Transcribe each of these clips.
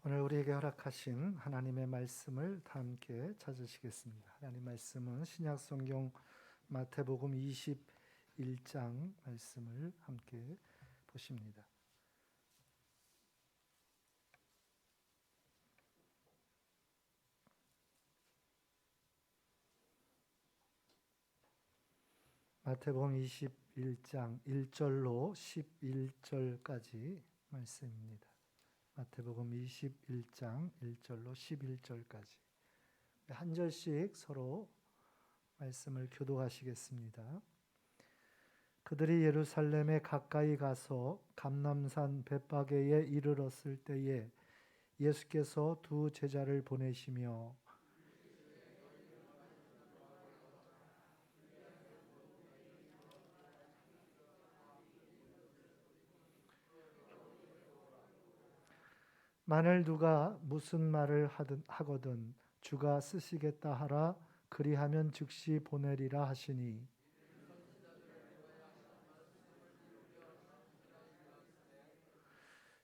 오늘 우리에게 허락하신 하나님의 말씀을 다 함께 찾으시겠습니다. 하나님 말씀은 신약성경 마태복음 21장 말씀을 함께 보십니다. 마태복음 21장 1절로 11절까지 말씀입니다. 마태복음 21장 1절로 11절까지 한 절씩 서로 말씀을 교독하시겠습니다. 그들이 예루살렘에 가까이 가서 감람산 벳바게에 이르렀을 때에 예수께서 두 제자를 보내시며 만일 누가 무슨 말을 하거든 주가 쓰시겠다 하라 그리하면 즉시 보내리라 하시니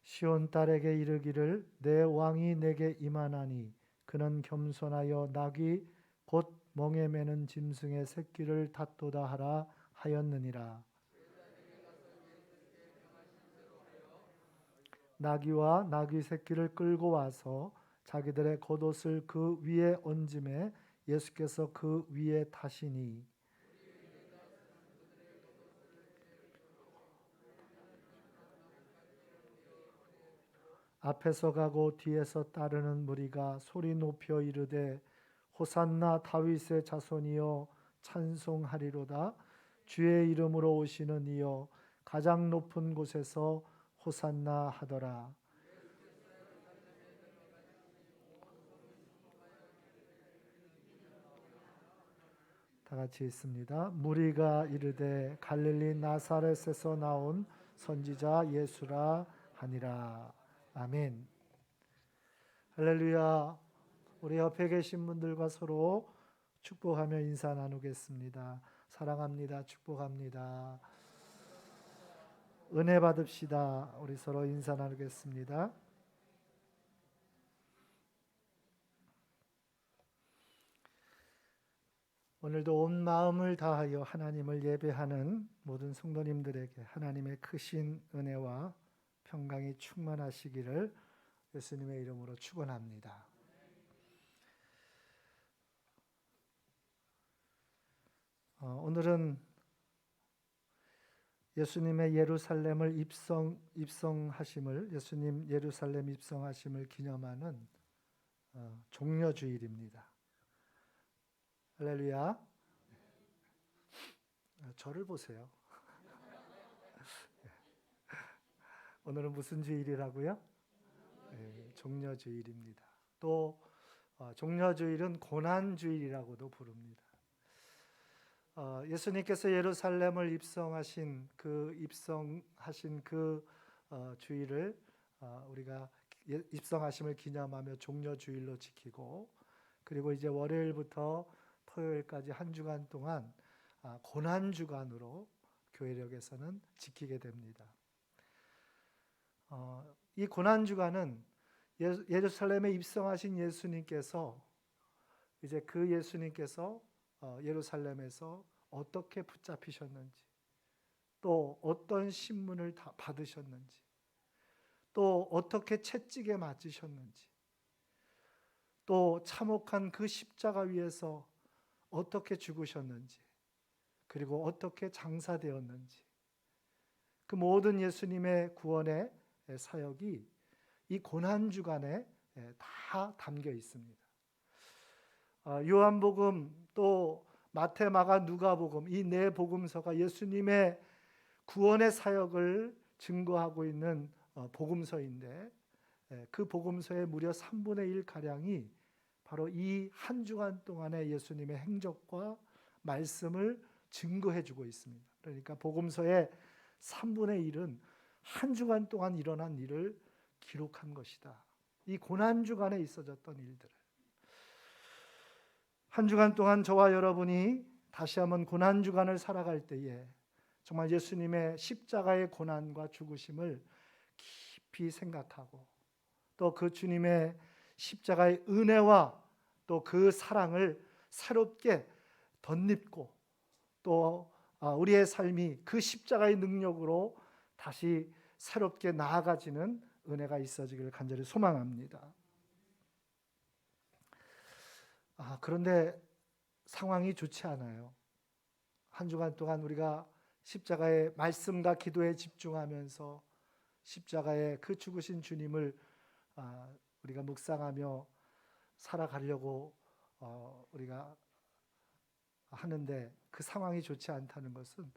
시온 딸에게 이르기를 내 왕이 내게 임하나니 그는 겸손하여 낙이 곧 멍에 매는 짐승의 새끼를 닫도다 하라 하였느니라. 나귀와 나귀 새끼를 끌고 와서 자기들의 겉옷을 그 위에 얹음에 예수께서 그 위에 타시니 앞에서 가고 뒤에서 따르는 무리가 소리 높여 이르되 호산나 다윗의 자손이여 찬송하리로다. 주의 이름으로 오시는 이여 가장 높은 곳에서 호산나 하더라. 다 같이 있습니다. 무리가 이르되 갈릴리 나사렛에서 나온 선지자 예수라 하니라. 아멘. 할렐루야. 우리 옆에 계신 분들과 서로 축복하며 인사 나누겠습니다. 사랑합니다. 축복합니다. 은혜 받읍시다. 우리 서로 인사 나누겠습니다. 오늘도 온 마음을 다하여 하나님을 예배하는 모든 성도님들에게 하나님의 크신 은혜와 평강이 충만하시기를 예수님의 이름으로 축원합니다. 오늘은 예수님의 예루살렘을 입성하심을 예수님 예루살렘 입성하심을 기념하는 종려주일입니다. 할렐루야. 저를 보세요. 오늘은 무슨 주일이라고요? 네, 종려주일입니다. 또 종려주일은 고난주일이라고도 부릅니다. 예수님께서 예루살렘을 입성하신 그 주일을 우리가 입성하심을 기념하며 종려주일로 지키고, 그리고 이제 월요일부터 토요일까지 한 주간 동안 고난주간으로 교회력에서는 지키게 됩니다. 이 고난주간은 예루살렘에 입성하신 예수님께서 이제 그 예수님께서 예루살렘에서 어떻게 붙잡히셨는지, 또 어떤 신문을 다 받으셨는지, 또 어떻게 채찍에 맞으셨는지, 또 참혹한 그 십자가 위에서 어떻게 죽으셨는지, 그리고 어떻게 장사되었는지, 그 모든 예수님의 구원의 사역이 이 고난주간에 다 담겨 있습니다. 요한복음 또 마태, 마가, 누가복음 이 네 복음서가 예수님의 구원의 사역을 증거하고 있는 복음서인데, 그 복음서의 무려 3분의 1 가량이 바로 이 한 주간 동안의 예수님의 행적과 말씀을 증거해 주고 있습니다. 그러니까 복음서의 3분의 1은 한 주간 동안 일어난 일을 기록한 것이다. 이 고난주간에 있어졌던 일들을 한 주간 동안 저와 여러분이 다시 한번 고난주간을 살아갈 때에 정말 예수님의 십자가의 고난과 죽으심을 깊이 생각하고, 또 그 주님의 십자가의 은혜와 또 그 사랑을 새롭게 덧입고 또 우리의 삶이 그 십자가의 능력으로 다시 새롭게 나아가지는 은혜가 있어지기를 간절히 소망합니다. 그런데 상황이 좋지 않아요. 한 주간 동안 우리가 십자가의 말씀과 기도에 집중하면서 십자가의 그 죽으신 주님을 우리가 묵상하며 살아가려고 우리가 하는데 그 상황이 좋지 않다는 것은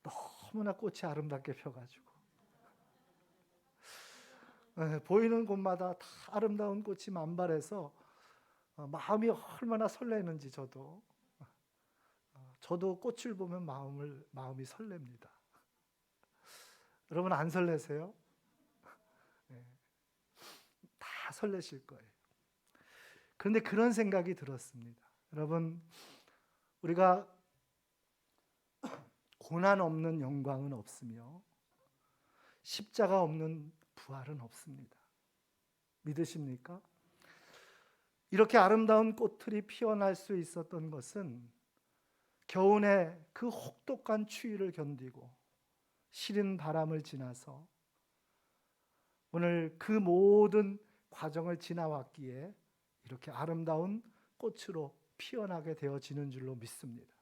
너무나 꽃이 아름답게 펴가지고 보이는 곳마다 다 아름다운 꽃이 만발해서 마음이 얼마나 설레는지 저도 꽃을 보면 마음이 설렙니다. 여러분 안 설레세요? 다 설레실 거예요. 그런데 그런 생각이 들었습니다. 여러분, 우리가 고난 없는 영광은 없으며 십자가 없는 부활은 없습니다. 믿으십니까? 이렇게 아름다운 꽃들이 피어날 수 있었던 것은 겨우내 그 혹독한 추위를 견디고 시린 바람을 지나서 오늘 그 모든 과정을 지나왔기에 이렇게 아름다운 꽃으로 피어나게 되어지는 줄로 믿습니다.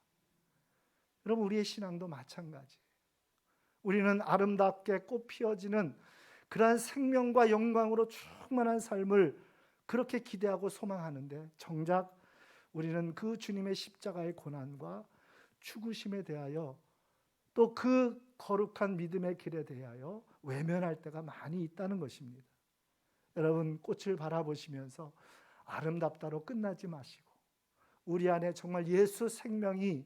여러분, 우리의 신앙도 마찬가지예요. 우리는 아름답게 꽃 피어지는 그러한 생명과 영광으로 충만한 삶을 그렇게 기대하고 소망하는데 정작 우리는 그 주님의 십자가의 고난과 죽으심에 대하여 또 그 거룩한 믿음의 길에 대하여 외면할 때가 많이 있다는 것입니다. 여러분, 꽃을 바라보시면서 아름답다로 끝나지 마시고 우리 안에 정말 예수 생명이,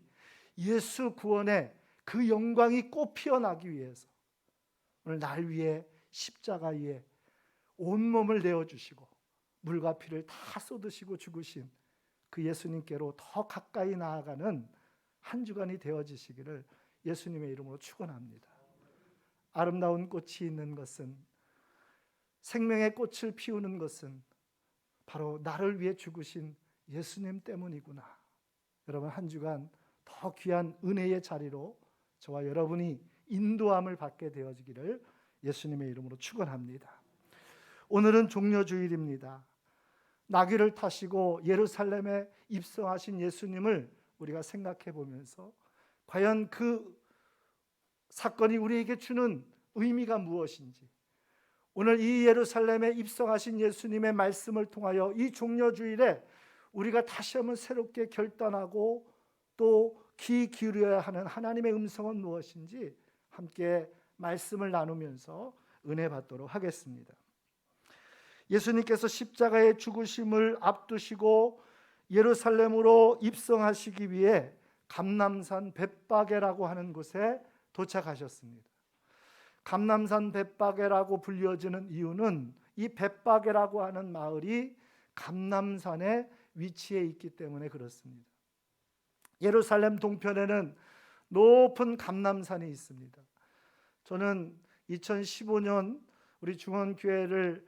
예수 구원의 그 영광이 꽃 피어나기 위해서 오늘 날 위해 십자가 위에 온몸을 내어주시고 물과 피를 다 쏟으시고 죽으신 그 예수님께로 더 가까이 나아가는 한 주간이 되어지시기를 예수님의 이름으로 축원합니다. 아름다운 꽃이 있는 것은, 생명의 꽃을 피우는 것은 바로 나를 위해 죽으신 예수님 때문이구나. 여러분, 한 주간 더 귀한 은혜의 자리로 저와 여러분이 인도함을 받게 되어지기를 예수님의 이름으로 축원합니다. 오늘은 종려주일입니다. 나귀를 타시고 예루살렘에 입성하신 예수님을 우리가 생각해 보면서 과연 그 사건이 우리에게 주는 의미가 무엇인지, 오늘 이 예루살렘에 입성하신 예수님의 말씀을 통하여 이 종려주일에 우리가 다시 한번 새롭게 결단하고 또 귀 기울여야 하는 하나님의 음성은 무엇인지 함께 말씀을 나누면서 은혜 받도록 하겠습니다. 예수님께서 십자가의 죽으심을 앞두시고 예루살렘으로 입성하시기 위해 감람산 벳바게라고 하는 곳에 도착하셨습니다. 감람산 벳바게라고 불려지는 이유는 이 벳바게라고 하는 마을이 감람산에 위치해 있기 때문에 그렇습니다. 예루살렘 동편에는 높은 감람산이 있습니다. 저는 2015년 우리 중원교회를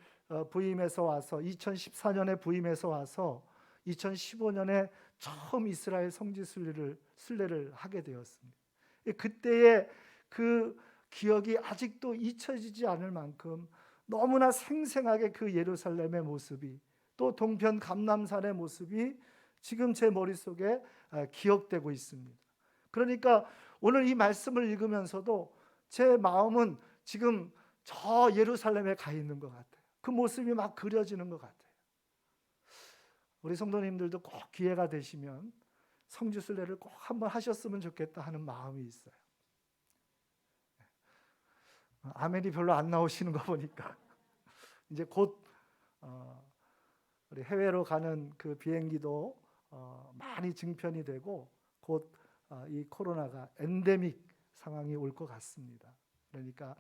부임해서 와서 2014년에 부임해서 와서 2015년에 처음 이스라엘 성지 순례를 하게 되었습니다. 그때의 그 기억이 아직도 잊혀지지 않을 만큼 너무나 생생하게 그 예루살렘의 모습이 또 동편 감람산의 모습이 지금 제 머릿속에 기억되고 있습니다. 그러니까 오늘 이 말씀을 읽으면서도 제 마음은 지금 저 예루살렘에 가 있는 것 같아요. 그 모습이 막 그려지는 것 같아요. 우리 성도님들도 꼭 기회가 되시면 성지순례를 꼭 한번 하셨으면 좋겠다 하는 마음이 있어요. 아멘이 별로 안 나오시는 거 보니까 이제 곧 우리 해외로 가는 그 비행기도 많이 증편이 되고 곧 이 코로나가 엔데믹 상황이 올 것 같습니다. 그러니까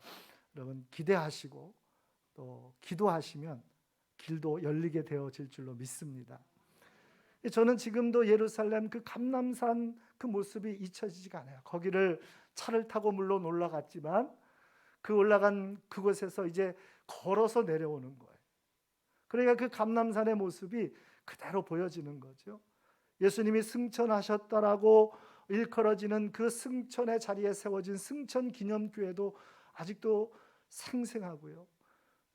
여러분 기대하시고 또 기도하시면 길도 열리게 되어질 줄로 믿습니다. 저는 지금도 예루살렘 그 감람산 그 모습이 잊혀지지가 않아요. 거기를 차를 타고 물론 올라갔지만 그 올라간 그곳에서 이제 걸어서 내려오는 거예요. 그러니까 그 감람산의 모습이 그대로 보여지는 거죠. 예수님이 승천하셨다라고 일컬어지는 그 승천의 자리에 세워진 승천기념교회도 아직도 생생하고요.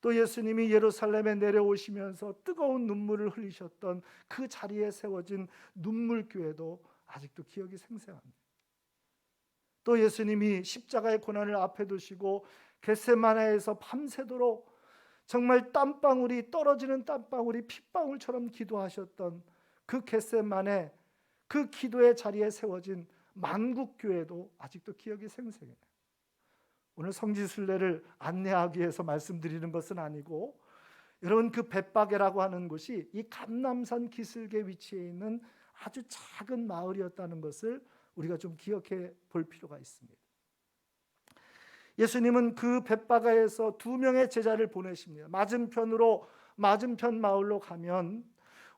또 예수님이 예루살렘에 내려오시면서 뜨거운 눈물을 흘리셨던 그 자리에 세워진 눈물교회도 아직도 기억이 생생합니다. 또 예수님이 십자가의 고난을 앞에 두시고 겟세마네에서 밤새도록 정말 땀방울이 떨어지는 땀방울이 핏방울처럼 기도하셨던 그 겟세마네 그 기도의 자리에 세워진 만국교회도 아직도 기억이 생생해요. 오늘 성지순례를 안내하기 위해서 말씀드리는 것은 아니고, 여러분 그 벳바게라고 하는 곳이 이 감람산 기슭에 위치해 있는 아주 작은 마을이었다는 것을 우리가 좀 기억해 볼 필요가 있습니다. 예수님은 그 벳바게에서 2명의 제자를 보내십니다. 맞은편 마을로 가면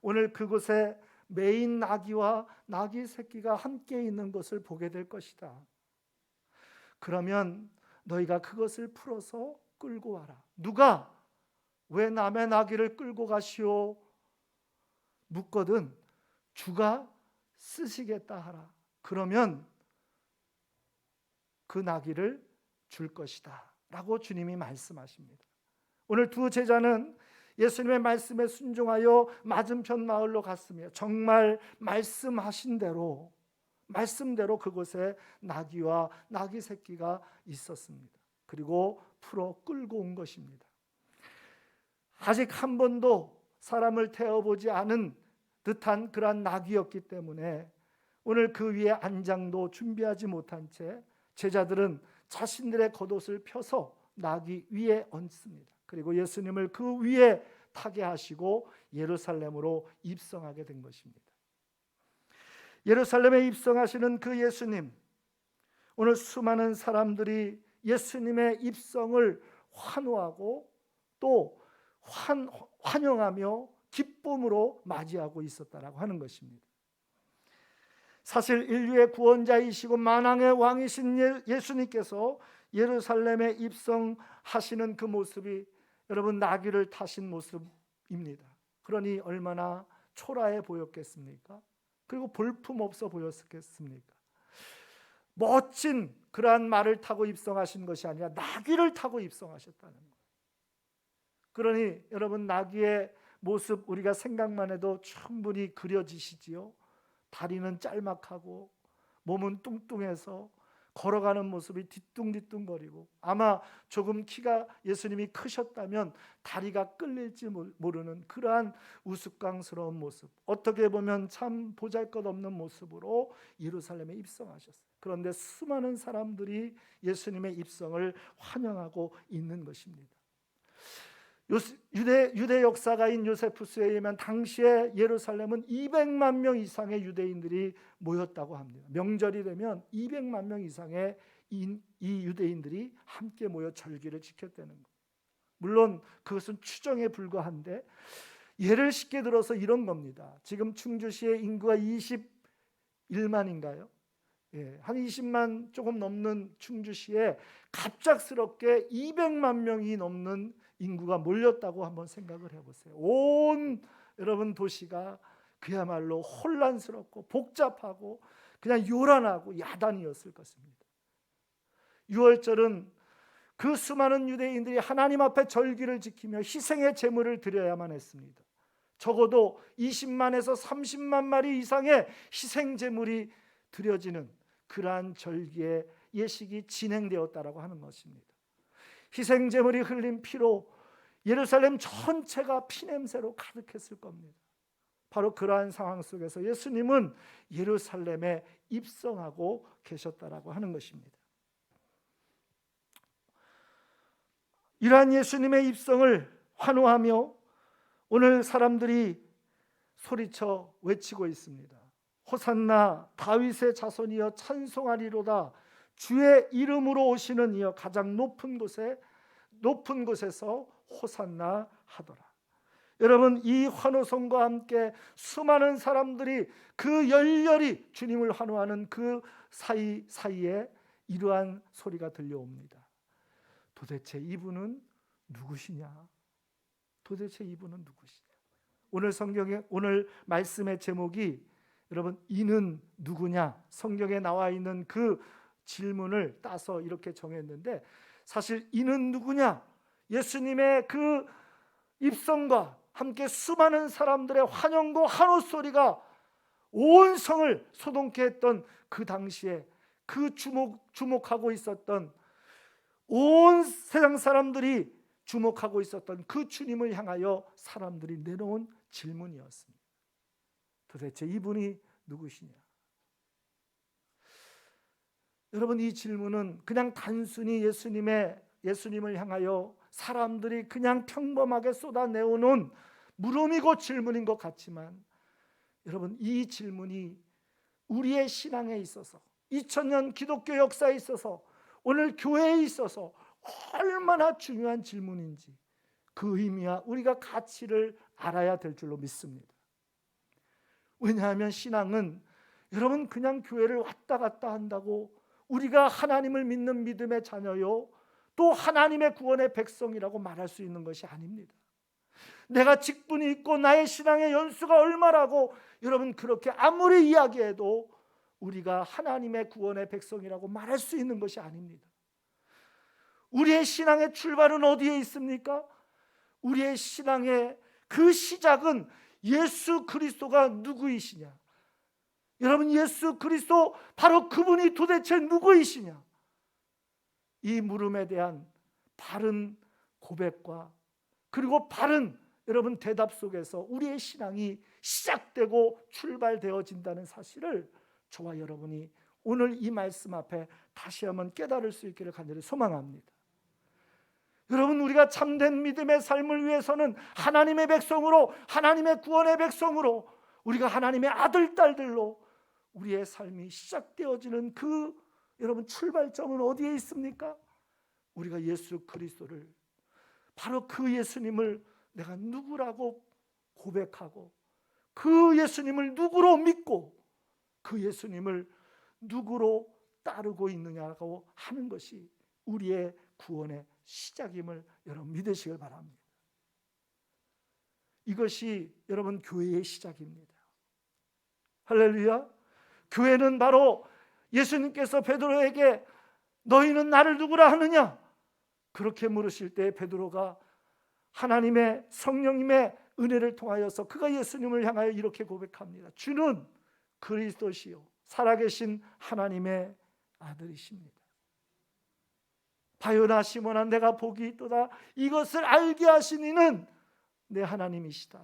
오늘 그곳에 메인 나귀와 나귀 새끼가 함께 있는 것을 보게 될 것이다. 그러면 너희가 그것을 풀어서 끌고 와라. 누가 왜 남의 나귀를 끌고 가시오? 묻거든 주가 쓰시겠다 하라. 그러면 그 나귀를 줄 것이다 라고 주님이 말씀하십니다. 오늘 2 제자는 예수님의 말씀에 순종하여 맞은편 마을로 갔으며 정말 말씀대로 그곳에 나귀와 나귀 새끼가 있었습니다. 그리고 풀어 끌고 온 것입니다. 아직 한 번도 사람을 태워보지 않은 듯한 그러한 나귀였기 때문에 오늘 그 위에 안장도 준비하지 못한 채 제자들은 자신들의 겉옷을 펴서 나귀 위에 얹습니다. 그리고 예수님을 그 위에 타게 하시고 예루살렘으로 입성하게 된 것입니다. 예루살렘에 입성하시는 그 예수님, 오늘 수많은 사람들이 예수님의 입성을 환호하고 또 환영하며 기쁨으로 맞이하고 있었다라고 하는 것입니다. 사실 인류의 구원자이시고 만왕의 왕이신 예수님께서 예루살렘에 입성하시는 그 모습이 여러분 나귀를 타신 모습입니다. 그러니 얼마나 초라해 보였겠습니까? 그리고 볼품없어 보였겠습니까? 멋진 그러한 말을 타고 입성하신 것이 아니라 나귀를 타고 입성하셨다는 거예요. 그러니 여러분 나귀의 모습 우리가 생각만 해도 충분히 그려지시지요. 다리는 짤막하고 몸은 뚱뚱해서 걸어가는 모습이 뒤뚱뒤뚱거리고, 아마 조금 키가 예수님이 크셨다면 다리가 끌릴지 모르는 그러한 우스꽝스러운 모습, 어떻게 보면 참 보잘것없는 모습으로 예루살렘에 입성하셨어요. 그런데 수많은 사람들이 예수님의 입성을 환영하고 있는 것입니다. 유대 역사가인 요세푸스에 의하면 당시에 예루살렘은 200만 명 이상의 유대인들이 모였다고 합니다. 명절이 되면 200만 명 이상의 이 유대인들이 함께 모여 절기를 지켰다는 것. 물론 그것은 추정에 불과한데 예를 쉽게 들어서 이런 겁니다. 지금 충주시의 인구가 21만인가요? 한 20만 조금 넘는 충주시에 갑작스럽게 200만 명이 넘는 인구가 몰렸다고 한번 생각을 해보세요. 온 여러분 도시가 그야말로 혼란스럽고 복잡하고 그냥 요란하고 야단이었을 것입니다. 유월절은 그 수많은 유대인들이 하나님 앞에 절기를 지키며 희생의 제물을 드려야만 했습니다. 적어도 20만에서 30만 마리 이상의 희생 제물이 드려지는 그러한 절기의 예식이 진행되었다라고 하는 것입니다. 희생 제물이 흘린 피로 예루살렘 전체가 피냄새로 가득했을 겁니다. 바로 그러한 상황 속에서 예수님은 예루살렘에 입성하고 계셨다라고 하는 것입니다. 이러한 예수님의 입성을 환호하며 오늘 사람들이 소리쳐 외치고 있습니다. 호산나 다윗의 자손이여 찬송하리로다. 주의 이름으로 오시는 이여 가장 높은 곳에서 호산나 하더라. 여러분, 이 환호성과 함께 수많은 사람들이 그 열렬히 주님을 환호하는 그 사이에 이러한 소리가 들려옵니다. 도대체 이분은 누구시냐? 도대체 이분은 누구시냐? 오늘 말씀의 제목이 여러분, 이는 누구냐? 성경에 나와 있는 그 질문을 따서 이렇게 정했는데, 사실 이는 누구냐? 예수님의 그 입성과 함께 수많은 사람들의 환영과 환호 소리가 온 성을 소동케 했던 그 당시에, 그 주목하고 있었던, 온 세상 사람들이 주목하고 있었던 그 주님을 향하여 사람들이 내놓은 질문이었습니다. 도대체 이분이 누구시냐? 여러분, 이 질문은 그냥 단순히 예수님을 향하여 사람들이 그냥 평범하게 쏟아내오는 물음이고 질문인 것 같지만, 여러분, 이 질문이 우리의 신앙에 있어서, 2000년 기독교 역사에 있어서, 오늘 교회에 있어서 얼마나 중요한 질문인지, 그 의미와 우리가 가치를 알아야 될 줄로 믿습니다. 왜냐하면 신앙은 여러분 그냥 교회를 왔다 갔다 한다고 우리가 하나님을 믿는 믿음의 자녀요, 또 하나님의 구원의 백성이라고 말할 수 있는 것이 아닙니다. 내가 직분이 있고 나의 신앙의 연수가 얼마라고 여러분 그렇게 아무리 이야기해도 우리가 하나님의 구원의 백성이라고 말할 수 있는 것이 아닙니다. 우리의 신앙의 출발은 어디에 있습니까? 우리의 신앙의 그 시작은 예수 그리스도가 누구이시냐? 여러분, 예수 그리스도, 바로 그분이 도대체 누구이시냐? 이 물음에 대한 바른 고백과 그리고 바른 여러분 대답 속에서 우리의 신앙이 시작되고 출발되어진다는 사실을 저와 여러분이 오늘 이 말씀 앞에 다시 한번 깨달을 수 있기를 간절히 소망합니다. 여러분, 우리가 참된 믿음의 삶을 위해서는 하나님의 백성으로, 하나님의 구원의 백성으로, 우리가 하나님의 아들, 딸들로 우리의 삶이 시작되어지는 그 여러분 출발점은 어디에 있습니까? 우리가 예수 그리스도를, 바로 그 예수님을 내가 누구라고 고백하고, 그 예수님을 누구로 믿고, 그 예수님을 누구로 따르고 있느냐고 하는 것이 우리의 구원의 시작임을 여러분 믿으시길 바랍니다. 이것이 여러분 교회의 시작입니다. 할렐루야. 교회는 바로 예수님께서 베드로에게 너희는 나를 누구라 하느냐? 그렇게 물으실 때 베드로가 하나님의 성령님의 은혜를 통하여서 그가 예수님을 향하여 이렇게 고백합니다. 주는 그리스도시요 살아계신 하나님의 아들이십니다. 바요나 시몬아, 내가 복이 있도다. 이것을 알게 하신 이는 내 하나님이시다.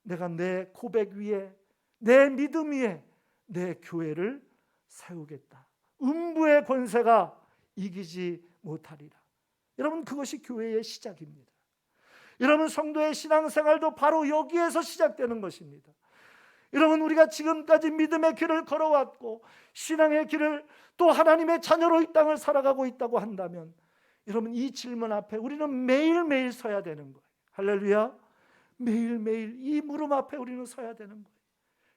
내가 내 고백 위에, 내 믿음 위에 내 교회를 세우겠다. 음부의 권세가 이기지 못하리라. 여러분, 그것이 교회의 시작입니다. 여러분, 성도의 신앙생활도 바로 여기에서 시작되는 것입니다. 여러분, 우리가 지금까지 믿음의 길을 걸어왔고 신앙의 길을 또 하나님의 자녀로 이 땅을 살아가고 있다고 한다면, 여러분 이 질문 앞에 우리는 매일매일 서야 되는 거예요. 할렐루야. 매일매일 이 물음 앞에 우리는 서야 되는 거예요.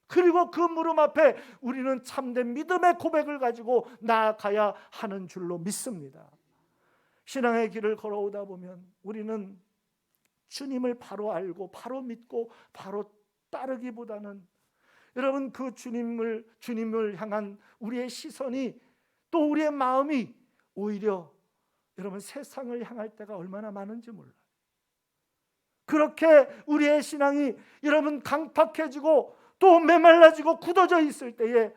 그리고 그 물음 앞에 우리는 참된 믿음의 고백을 가지고 나아가야 하는 줄로 믿습니다. 신앙의 길을 걸어오다 보면 우리는 주님을 바로 알고 바로 믿고 바로 따르기보다는 여러분 그 주님을 향한 우리의 시선이, 또 우리의 마음이 오히려 여러분 세상을 향할 때가 얼마나 많은지 몰라요. 그렇게 우리의 신앙이 여러분 강팍해지고 또 메말라지고 굳어져 있을 때에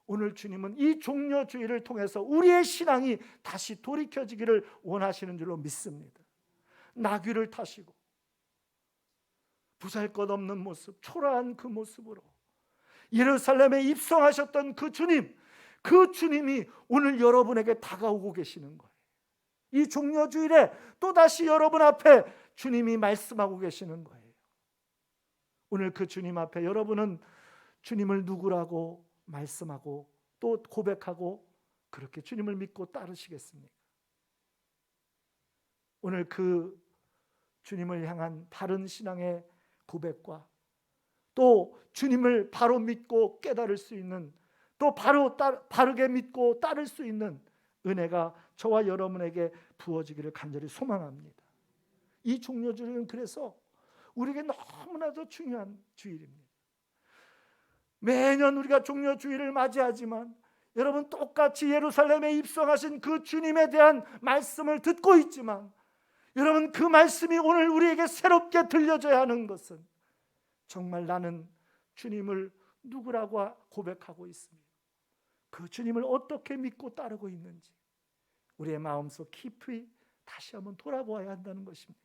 오늘 주님은 이 종려주의를 통해서 우리의 신앙이 다시 돌이켜지기를 원하시는 줄로 믿습니다. 나귀를 타시고 보잘것없는 모습, 초라한 그 모습으로 예루살렘에 입성하셨던 그 주님이 오늘 여러분에게 다가오고 계시는 거예요. 이 종려주일에 또다시 여러분 앞에 주님이 말씀하고 계시는 거예요. 오늘 그 주님 앞에 여러분은 주님을 누구라고 말씀하고 또 고백하고 그렇게 주님을 믿고 따르시겠습니까? 오늘 그 주님을 향한 바른 신앙의 고백과 또 주님을 바로 믿고 깨달을 수 있는, 또 바르게 믿고 따를 수 있는 은혜가 저와 여러분에게 부어지기를 간절히 소망합니다. 이 종려주일은 그래서 우리에게 너무나도 중요한 주일입니다. 매년 우리가 종려주일을 맞이하지만 여러분, 똑같이 예루살렘에 입성하신 그 주님에 대한 말씀을 듣고 있지만, 여러분, 그 말씀이 오늘 우리에게 새롭게 들려져야 하는 것은 정말 나는 주님을 누구라고 고백하고 있습니다. 그 주님을 어떻게 믿고 따르고 있는지 우리의 마음속 깊이 다시 한번 돌아보아야 한다는 것입니다.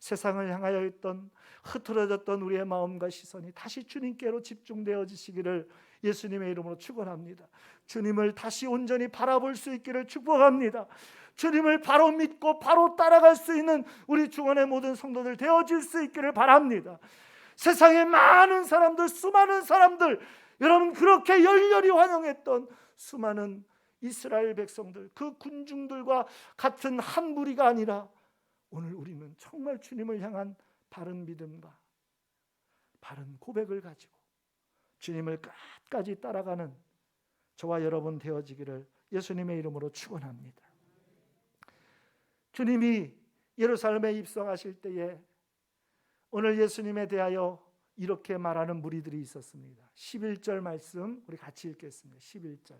세상을 향하여 있던 흐트러졌던 우리의 마음과 시선이 다시 주님께로 집중되어지시기를 예수님의 이름으로 축원합니다. 주님을 다시 온전히 바라볼 수 있기를 축복합니다. 주님을 바로 믿고 바로 따라갈 수 있는 우리 중원의 모든 성도들 되어질 수 있기를 바랍니다. 세상에 많은 사람들, 수많은 사람들, 여러분 그렇게 열렬히 환영했던 수많은 이스라엘 백성들, 그 군중들과 같은 한 무리가 아니라 오늘 우리는 정말 주님을 향한 바른 믿음과 바른 고백을 가지고 주님을 끝까지 따라가는 저와 여러분 되어지기를 예수님의 이름으로 축원합니다. 주님이 예루살렘에 입성하실 때에 오늘 예수님에 대하여 이렇게 말하는 무리들이 있었습니다. 11절 말씀 우리 같이 읽겠습니다. 11절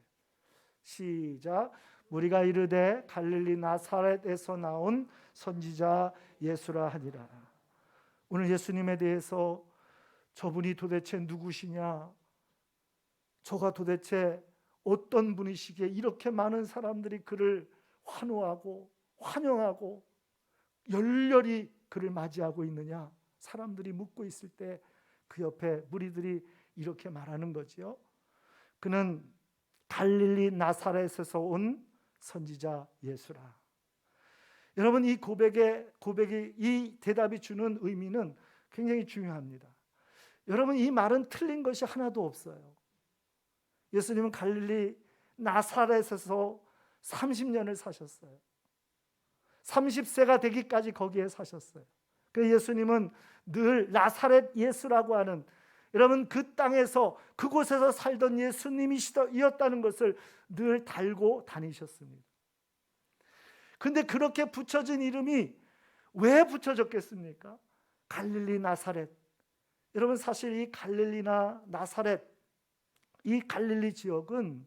시작. 무리가 이르되 갈릴리 나사렛에서 나온 선지자 예수라 하니라. 오늘 예수님에 대해서 저분이 도대체 누구시냐, 저가 도대체 어떤 분이시기에 이렇게 많은 사람들이 그를 환호하고 환영하고 열렬히 그를 맞이하고 있느냐, 사람들이 묻고 있을 때 그 옆에 무리들이 이렇게 말하는 거지요. 그는 갈릴리 나사렛에서 온 선지자 예수라. 여러분, 이 고백이 이 대답이 주는 의미는 굉장히 중요합니다. 여러분, 이 말은 틀린 것이 하나도 없어요. 예수님은 갈릴리 나사렛에서 30년을 사셨어요. 30세가 되기까지 거기에 사셨어요. 그래서 예수님은 늘 나사렛 예수라고 하는, 여러분 그 땅에서 그곳에서 살던 예수님이었다는 것을 늘 달고 다니셨습니다. 근데 그렇게 붙여진 이름이 왜 붙여졌겠습니까? 갈릴리 나사렛. 여러분, 사실 이 갈릴리나 나사렛, 이 갈릴리 지역은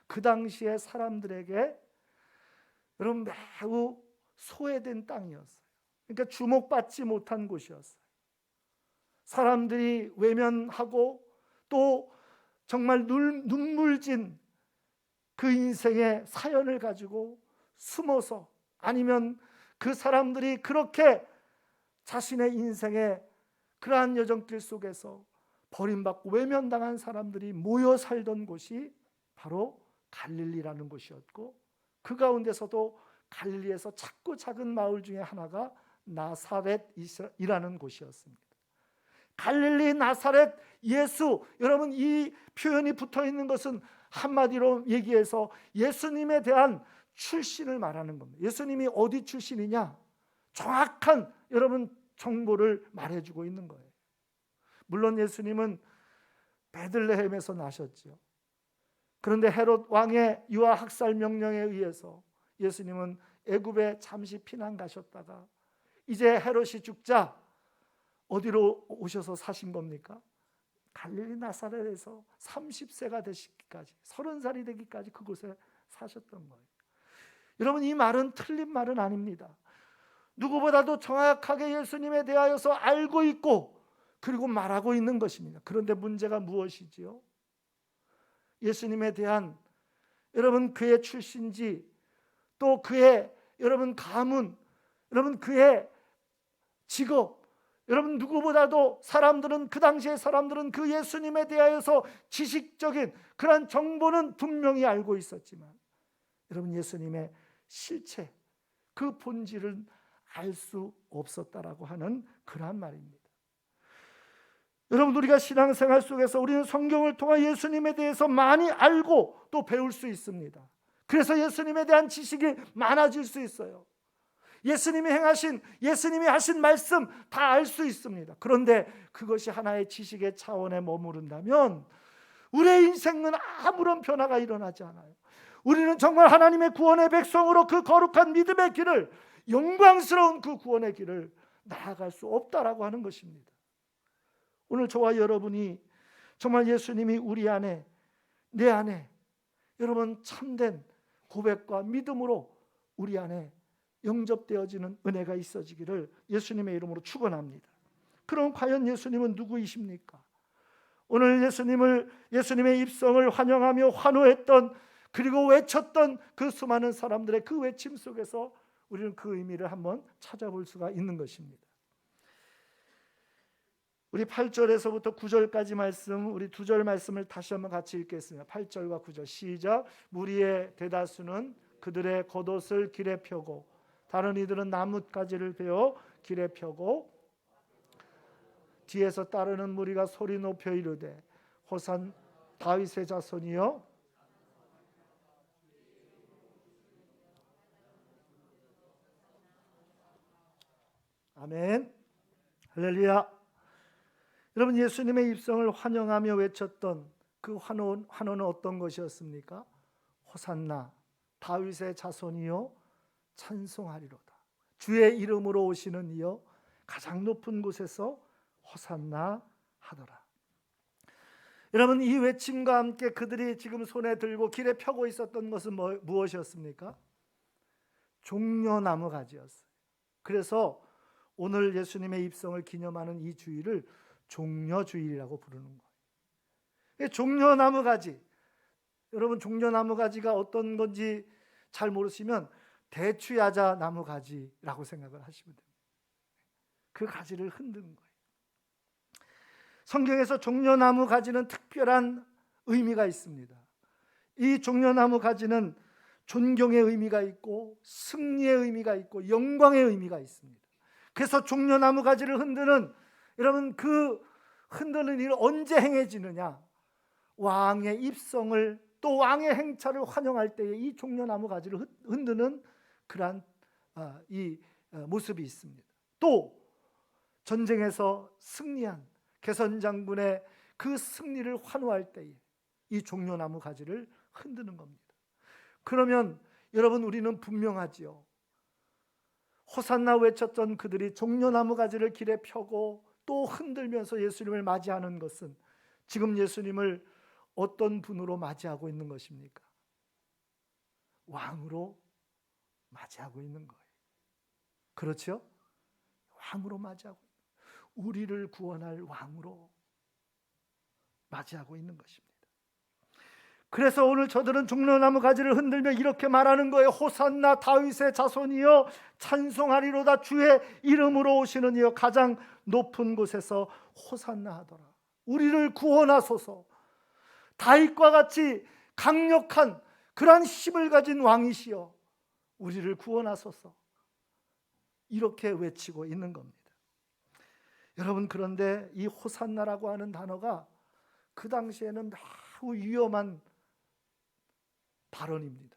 그 당시에 사람들에게 여러분 매우 소외된 땅이었어요. 그러니까 주목받지 못한 곳이었어요. 사람들이 외면하고 또 정말 눈물진 그 인생의 사연을 가지고 숨어서, 아니면 그 사람들이 그렇게 자신의 인생의 그러한 여정길 속에서 버림받고 외면당한 사람들이 모여 살던 곳이 바로 갈릴리라는 곳이었고, 그 가운데서도 갈릴리에서 작고 작은 마을 중에 하나가 나사렛이라는 곳이었습니다. 갈릴리 나사렛 예수, 여러분 이 표현이 붙어 있는 것은 한마디로 얘기해서 예수님에 대한 출신을 말하는 겁니다. 예수님이 어디 출신이냐, 정확한 여러분 정보를 말해주고 있는 거예요. 물론 예수님은 베들레헴에서 나셨죠. 그런데 헤롯 왕의 유아 학살 명령에 의해서 예수님은 애굽에 잠시 피난 가셨다가 이제 헤롯이 죽자 어디로 오셔서 사신 겁니까? 갈릴리 나사렛에서 30세가 되시기까지, 30살이 되기까지 그곳에 사셨던 거예요. 여러분, 이 말은 틀린 말은 아닙니다. 누구보다도 정확하게 예수님에 대하여서 알고 있고 그리고 말하고 있는 것입니다. 그런데 문제가 무엇이지요? 예수님에 대한 여러분 그의 출신지, 또 그의 여러분 가문, 여러분 그의 직업, 여러분 누구보다도 사람들은, 그 당시의 사람들은 그 예수님에 대하여서 지식적인 그런 정보는 분명히 알고 있었지만 여러분 예수님의 실체, 그 본질은 알 수 없었다라고 하는 그러한 말입니다. 여러분, 우리가 신앙생활 속에서 우리는 성경을 통해 예수님에 대해서 많이 알고 또 배울 수 있습니다. 그래서 예수님에 대한 지식이 많아질 수 있어요. 예수님이 하신 말씀 다 알 수 있습니다. 그런데 그것이 하나의 지식의 차원에 머무른다면 우리의 인생은 아무런 변화가 일어나지 않아요. 우리는 정말 하나님의 구원의 백성으로 그 거룩한 믿음의 길을 영광스러운 그 구원의 길을 나아갈 수 없다라고 하는 것입니다. 오늘 저와 여러분이 정말 예수님이 우리 안에, 내 안에 여러분 참된 고백과 믿음으로 우리 안에 영접되어지는 은혜가 있어지기를 예수님의 이름으로 축원합니다. 그럼 과연 예수님은 누구이십니까? 오늘 예수님의 입성을 환영하며 환호했던, 그리고 외쳤던 그 수많은 사람들의 그 외침 속에서 우리는 그 의미를 한번 찾아볼 수가 있는 것입니다. 우리 8절에서부터 9절까지 말씀, 우리 두 절 말씀을 다시 한번 같이 읽겠습니다. 8절과 9절 시작. 무리의 대다수는 그들의 겉옷을 길에 펴고 다른 이들은 나뭇가지를 베어 길에 펴고 뒤에서 따르는 무리가 소리 높여 이르되 호산 다윗의 자손이여 아멘. 할렐루야. 여러분, 예수님의 입성을 환영하며 외쳤던 그 환호는 어떤 것이었습니까? 호산나 다윗의 자손이여 찬송하리로다. 주의 이름으로 오시는 이여 가장 높은 곳에서 호산나 하더라. 여러분, 이 외침과 함께 그들이 지금 손에 들고 길에 펴고 있었던 것은 무엇이었습니까? 종려나무 가지였어요. 그래서 오늘 예수님의 입성을 기념하는 이 주일을 종려주일이라고 부르는 거예요. 종려나무 가지, 여러분 종려나무 가지가 어떤 건지 잘 모르시면 대추야자 나무 가지라고 생각을 하시면 됩니다. 그 가지를 흔드는 거예요. 성경에서 종려나무 가지는 특별한 의미가 있습니다. 이 종려나무 가지는 존경의 의미가 있고 승리의 의미가 있고 영광의 의미가 있습니다. 그래서 종려나무 가지를 흔드는, 여러분 그 흔드는 일이 언제 행해지느냐? 왕의 입성을, 또 왕의 행차를 환영할 때에 이 종려나무 가지를 흔드는 그러한 이 모습이 있습니다. 또 전쟁에서 승리한 개선장군의 그 승리를 환호할 때에 이 종려나무 가지를 흔드는 겁니다. 그러면 여러분, 우리는 분명하지요. 호산나 외쳤던 그들이 종려나무 가지를 길에 펴고 또 흔들면서 예수님을 맞이하는 것은 지금 예수님을 어떤 분으로 맞이하고 있는 것입니까? 왕으로 맞이하고 있는 거예요. 그렇죠? 왕으로 맞이하고, 우리를 구원할 왕으로 맞이하고 있는 것입니다. 그래서 오늘 저들은 종려나무 가지를 흔들며 이렇게 말하는 거예요. 호산나 다윗의 자손이여 찬송하리로다. 주의 이름으로 오시는 이여 가장 높은 곳에서 호산나 하더라. 우리를 구원하소서. 다윗과 같이 강력한 그러한 힘을 가진 왕이시여 우리를 구원하소서. 이렇게 외치고 있는 겁니다. 여러분, 그런데 이 호산나라고 하는 단어가 그 당시에는 매우 위험한 발언입니다.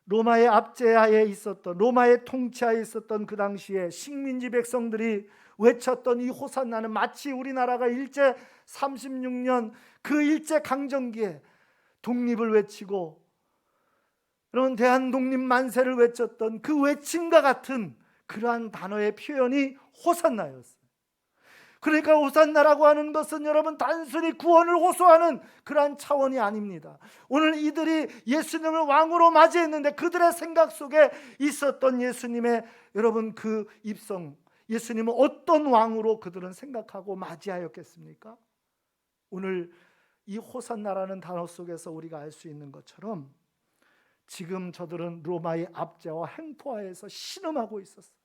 로마의 압제하에 있었던, 로마의 통치하에 있었던 그 당시에 식민지 백성들이 외쳤던 이 호산나는 마치 우리나라가 일제 36년 그 일제 강점기에 독립을 외치고 그런 대한 독립 만세를 외쳤던 그 외침과 같은 그러한 단어의 표현이 호산나였어요. 그러니까 호산나라고 하는 것은 여러분 단순히 구원을 호소하는 그러한 차원이 아닙니다. 오늘 이들이 예수님을 왕으로 맞이했는데 그들의 생각 속에 있었던 예수님의 여러분 그 입성, 예수님은 어떤 왕으로 그들은 생각하고 맞이하였겠습니까? 오늘 이 호산나라는 단어 속에서 우리가 알 수 있는 것처럼 지금 저들은 로마의 압제와 행포하에서 신음하고 있었어요.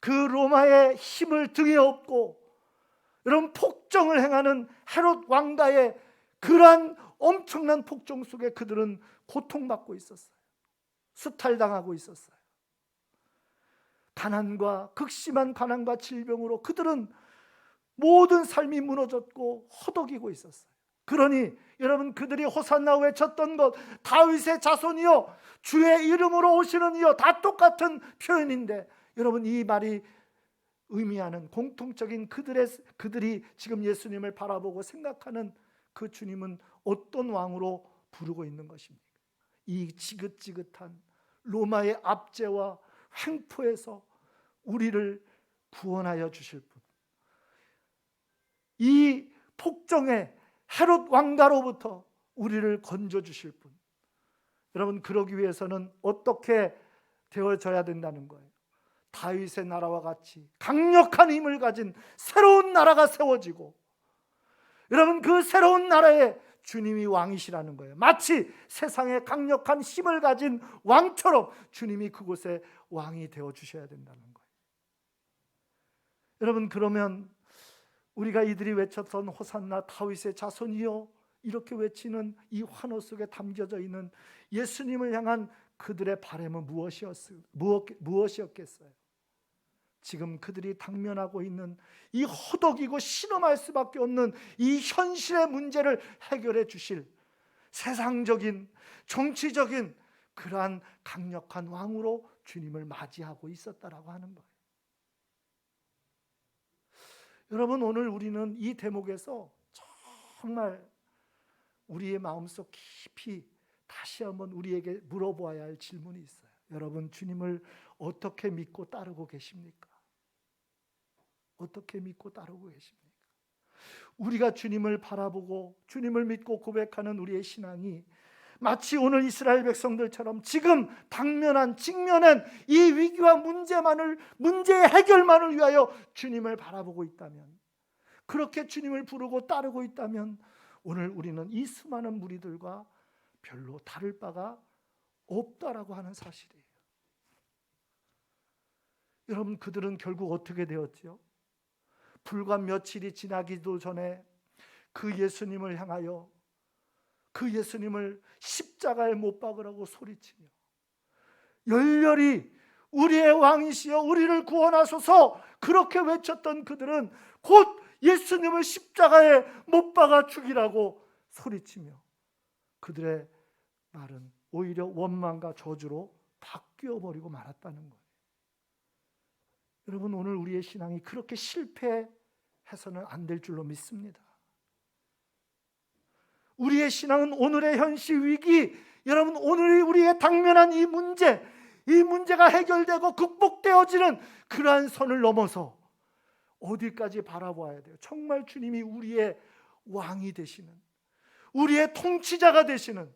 그 로마의 힘을 등에 업고 이런 폭정을 행하는 헤롯 왕가의 그러한 엄청난 폭정 속에 그들은 고통받고 있었어요. 수탈당하고 있었어요. 가난과 극심한 가난과 질병으로 그들은 모든 삶이 무너졌고 허덕이고 있었어요. 그러니 여러분, 그들이 호산나 외쳤던 것, 다윗의 자손이여 주의 이름으로 오시는 이여, 다 똑같은 표현인데 여러분, 이 말이 의미하는 공통적인 그들이 지금 예수님을 바라보고 생각하는 그 주님은 어떤 왕으로 부르고 있는 것입니까? 이 지긋지긋한 로마의 압제와 횡포에서 우리를 구원하여 주실 분, 이 폭정의 헤롯 왕가로부터 우리를 건져 주실 분. 여러분, 그러기 위해서는 어떻게 되어져야 된다는 거예요? 다윗의 나라와 같이 강력한 힘을 가진 새로운 나라가 세워지고, 여러분, 그 새로운 나라에 주님이 왕이시라는 거예요. 마치 세상에 강력한 힘을 가진 왕처럼 주님이 그곳에 왕이 되어 주셔야 된다는 거예요. 여러분, 그러면 우리가 이들이 외쳤던 호산나 다윗의 자손이요, 이렇게 외치는 이 환호 속에 담겨져 있는 예수님을 향한 그들의 바람은 무엇이었겠어요? 지금 그들이 당면하고 있는 이 허덕이고 신음할 수밖에 없는 이 현실의 문제를 해결해 주실 세상적인, 정치적인 그러한 강력한 왕으로 주님을 맞이하고 있었다라고 하는 거예요. 여러분, 오늘 우리는 이 대목에서 정말 우리의 마음속 깊이 다시 한번 우리에게 물어보아야 할 질문이 있어요. 여러분, 주님을 어떻게 믿고 따르고 계십니까? 어떻게 믿고 따르고 계십니까? 우리가 주님을 바라보고 주님을 믿고 고백하는 우리의 신앙이 마치 오늘 이스라엘 백성들처럼 지금 직면한 이 위기와 문제의 해결만을 위하여 주님을 바라보고 있다면, 그렇게 주님을 부르고 따르고 있다면, 오늘 우리는 이 수많은 무리들과 별로 다를 바가 없다라고 하는 사실이에요. 여러분, 그들은 결국 어떻게 되었지요? 불과 며칠이 지나기도 전에 그 예수님을 향하여, 그 예수님을 십자가에 못 박으라고 소리치며 열렬히 우리의 왕이시여 우리를 구원하소서 그렇게 외쳤던 그들은 곧 예수님을 십자가에 못 박아 죽이라고 소리치며, 그들의 말은 오히려 원망과 저주로 바뀌어 버리고 말았다는 거예요. 여러분, 오늘 우리의 신앙이 그렇게 실패해서는 안 될 줄로 믿습니다. 우리의 신앙은 오늘의 현실 위기, 여러분, 오늘 우리의 당면한 이 문제가 해결되고 극복되어지는 그러한 선을 넘어서 어디까지 바라봐야 돼요? 정말 주님이 우리의 왕이 되시는, 우리의 통치자가 되시는,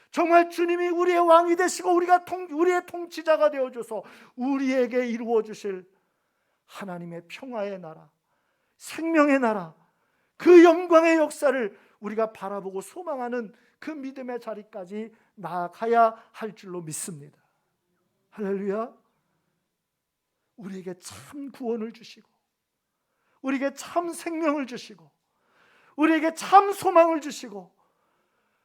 정말 주님이 우리의 왕이 되시고 우리의 통치자가 되어줘서 우리에게 이루어 주실 하나님의 평화의 나라, 생명의 나라, 그 영광의 역사를 우리가 바라보고 소망하는 그 믿음의 자리까지 나아가야 할 줄로 믿습니다. 할렐루야. 우리에게 참 구원을 주시고, 우리에게 참 생명을 주시고, 우리에게 참 소망을 주시고,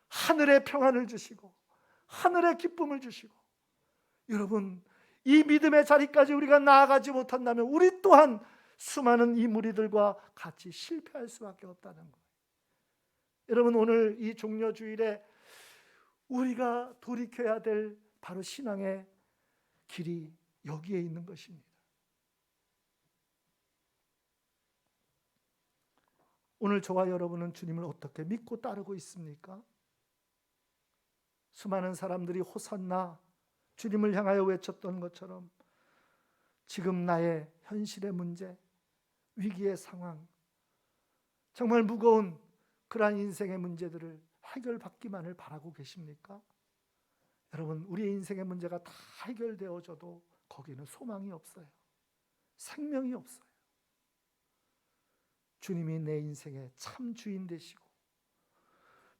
하늘의 평안을 주시고, 하늘의 기쁨을 주시고, 여러분, 이 믿음의 자리까지 우리가 나아가지 못한다면 우리 또한 수많은 이 무리들과 같이 실패할 수밖에 없다는 거예요. 여러분, 오늘 이 종려주일에 우리가 돌이켜야 될 바로 신앙의 길이 여기에 있는 것입니다. 오늘 저와 여러분은 주님을 어떻게 믿고 따르고 있습니까? 수많은 사람들이 호산나 주님을 향하여 외쳤던 것처럼 지금 나의 현실의 문제, 위기의 상황, 정말 무거운 그러한 인생의 문제들을 해결받기만을 바라고 계십니까? 여러분, 우리의 인생의 문제가 다 해결되어져도 거기는 소망이 없어요. 생명이 없어요. 주님이 내 인생의 참 주인 되시고,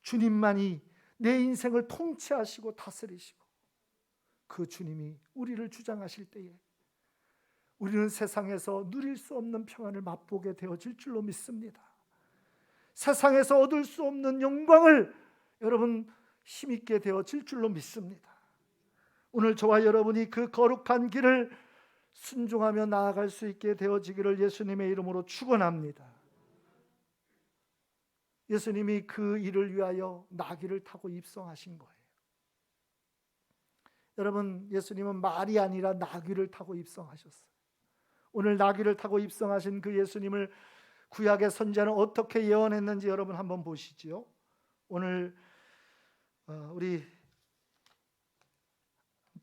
주님만이 내 인생을 통치하시고 다스리시고, 그 주님이 우리를 주장하실 때에 우리는 세상에서 누릴 수 없는 평안을 맛보게 되어질 줄로 믿습니다. 세상에서 얻을 수 없는 영광을 여러분 힘있게 되어질 줄로 믿습니다. 오늘 저와 여러분이 그 거룩한 길을 순종하며 나아갈 수 있게 되어지기를 예수님의 이름으로 축원합니다. 예수님이 그 일을 위하여 나귀를 타고 입성하신 거예요. 여러분, 예수님은 말이 아니라 나귀를 타고 입성하셨어요. 오늘 나귀를 타고 입성하신 그 예수님을 구약의 선지자는 어떻게 예언했는지 여러분 한번 보시지요. 오늘 우리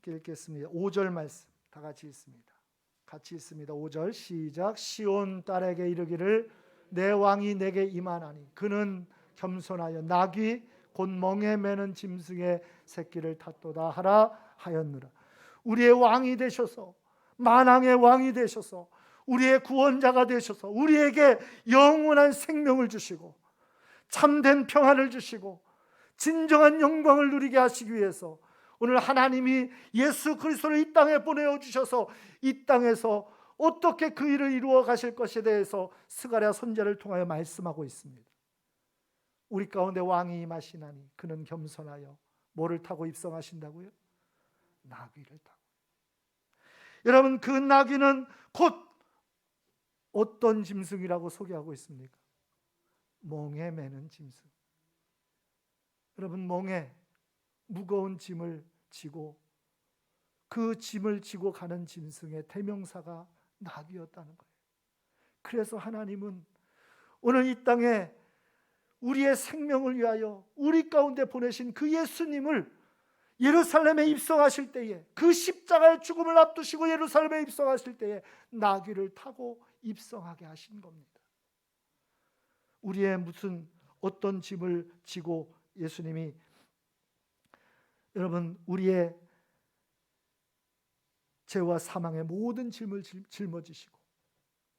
함께 읽겠습니다. 5절 말씀 다 같이 읽습니다. 같이 읽습니다. 5절 시작. 시온 딸에게 이르기를 내 왕이 내게 임하나니 그는 겸손하여 나귀 곧 멍에 매는 짐승의 새끼를 탔도다 하라 하였느라. 우리의 왕이 되셔서, 만왕의 왕이 되셔서, 우리의 구원자가 되셔서 우리에게 영원한 생명을 주시고 참된 평안을 주시고 진정한 영광을 누리게 하시기 위해서 오늘 하나님이 예수 그리스도를 이 땅에 보내주셔서 이 땅에서 어떻게 그 일을 이루어 가실 것에 대해서 스가랴 선지자를 통하여 말씀하고 있습니다. 우리 가운데 왕이 임하시나니 그는 겸손하여 뭐를 타고 입성하신다고요? 나귀를 타고. 여러분, 그 나귀는 곧 어떤 짐승이라고 소개하고 있습니까? 멍에 매는 짐승. 여러분, 멍에 무거운 짐을 지고 그 짐을 지고 가는 짐승의 대명사가 나귀였다는 거예요. 그래서 하나님은 오늘 이 땅에 우리의 생명을 위하여 우리 가운데 보내신 그 예수님을 예루살렘에 입성하실 때에, 그 십자가의 죽음을 앞두시고 예루살렘에 입성하실 때에 나귀를 타고 입성하게 하신 겁니다. 우리의 무슨 어떤 짐을 지고 예수님이, 여러분, 우리의 죄와 사망의 모든 짐을 짊어지시고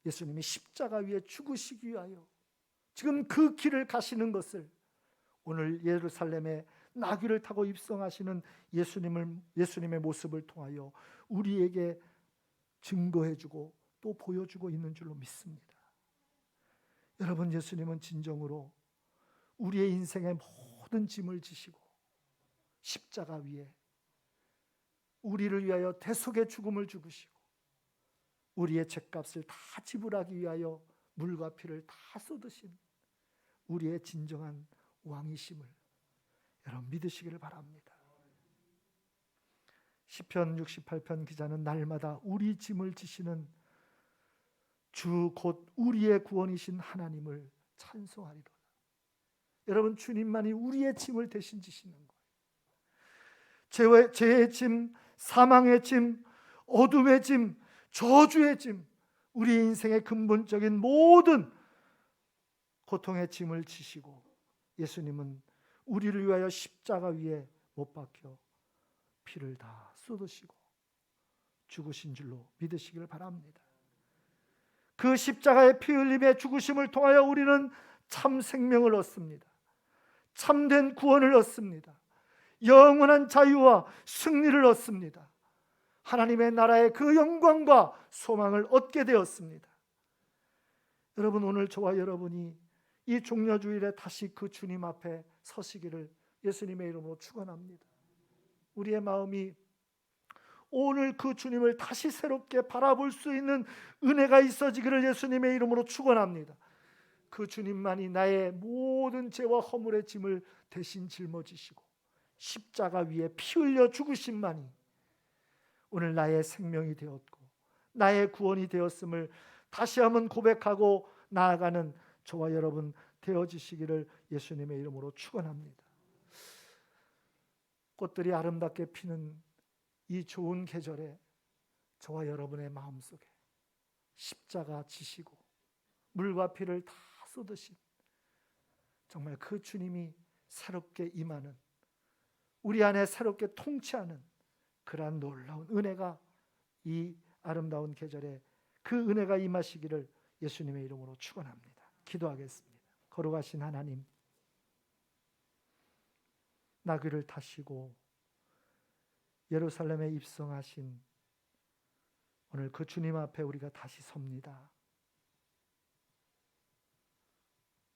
예수님이 십자가 위에 죽으시기 위하여 지금 그 길을 가시는 것을 오늘 예루살렘에 나귀를 타고 입성하시는 예수님의 모습을 통하여 우리에게 증거해주고 또 보여주고 있는 줄로 믿습니다. 여러분, 예수님은 진정으로 우리의 인생의 모든 짐을 지시고 십자가 위에 우리를 위하여 대속의 죽음을 죽으시고 우리의 죄값을 다 지불하기 위하여 물과 피를 다 쏟으신 우리의 진정한 왕이심을 여러분 믿으시기를 바랍니다. 시편 68편 기자는 날마다 우리 짐을 지시는 주 곧 우리의 구원이신 하나님을 찬송하리로다. 여러분, 주님만이 우리의 짐을 대신 지시는 거예요. 죄의 짐, 사망의 짐, 어둠의 짐, 저주의 짐, 우리 인생의 근본적인 모든 고통의 짐을 지시고 예수님은 우리를 위하여 십자가 위에 못 박혀 피를 다 쏟으시고 죽으신 줄로 믿으시기를 바랍니다. 그 십자가의 피 흘림의 죽으심을 통하여 우리는 참 생명을 얻습니다. 참된 구원을 얻습니다. 영원한 자유와 승리를 얻습니다. 하나님의 나라의 그 영광과 소망을 얻게 되었습니다. 여러분, 오늘 저와 여러분이 이 종려주일에 다시 그 주님 앞에 서시기를 예수님의 이름으로 축원합니다. 우리의 마음이 오늘 그 주님을 다시 새롭게 바라볼 수 있는 은혜가 있어지기를 예수님의 이름으로 축원합니다. 그 주님만이 나의 모든 죄와 허물의 짐을 대신 짊어지시고 십자가 위에 피 흘려 죽으심만이 오늘 나의 생명이 되었고 나의 구원이 되었음을 다시 한번 고백하고 나아가는 저와 여러분 되어지시기를 예수님의 이름으로 축원합니다. 꽃들이 아름답게 피는 이 좋은 계절에 저와 여러분의 마음속에 십자가 지시고 물과 피를 다 쏟으신 정말 그 주님이 새롭게 임하는, 우리 안에 새롭게 통치하는 그러한 놀라운 은혜가 이 아름다운 계절에 그 은혜가 임하시기를 예수님의 이름으로 축원합니다. 기도하겠습니다. 거룩하신 하나님, 나귀를 타시고 예루살렘에 입성하신 오늘 그 주님 앞에 우리가 다시 섭니다.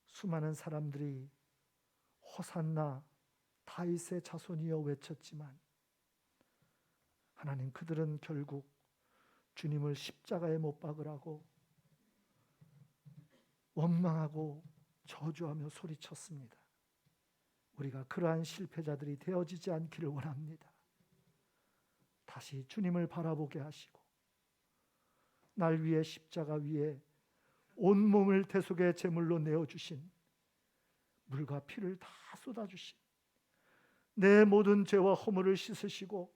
수많은 사람들이 호산나 다윗의 자손이여 외쳤지만 하나님, 그들은 결국 주님을 십자가에 못 박으라고 원망하고 저주하며 소리쳤습니다. 우리가 그러한 실패자들이 되어지지 않기를 원합니다. 다시 주님을 바라보게 하시고 날 위해 십자가 위에 온몸을 대속의 제물로 내어주신, 물과 피를 다 쏟아주신 내 모든 죄와 허물을 씻으시고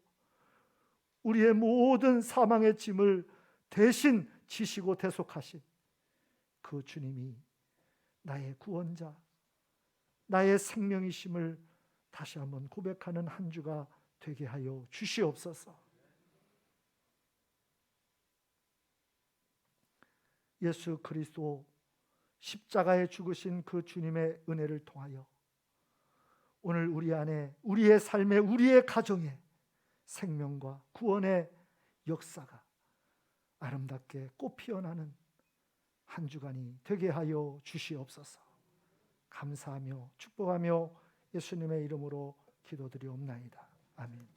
우리의 모든 사망의 짐을 대신 지시고 대속하신 그 주님이 나의 구원자, 나의 생명이심을 다시 한번 고백하는 한 주가 되게 하여 주시옵소서. 예수 그리스도 십자가에 죽으신 그 주님의 은혜를 통하여 오늘 우리 안에, 우리의 삶에, 우리의 가정에 생명과 구원의 역사가 아름답게 꽃 피어나는 한 주간이 되게 하여 주시옵소서. 감사하며 축복하며 예수님의 이름으로 기도드리옵나이다. 아멘.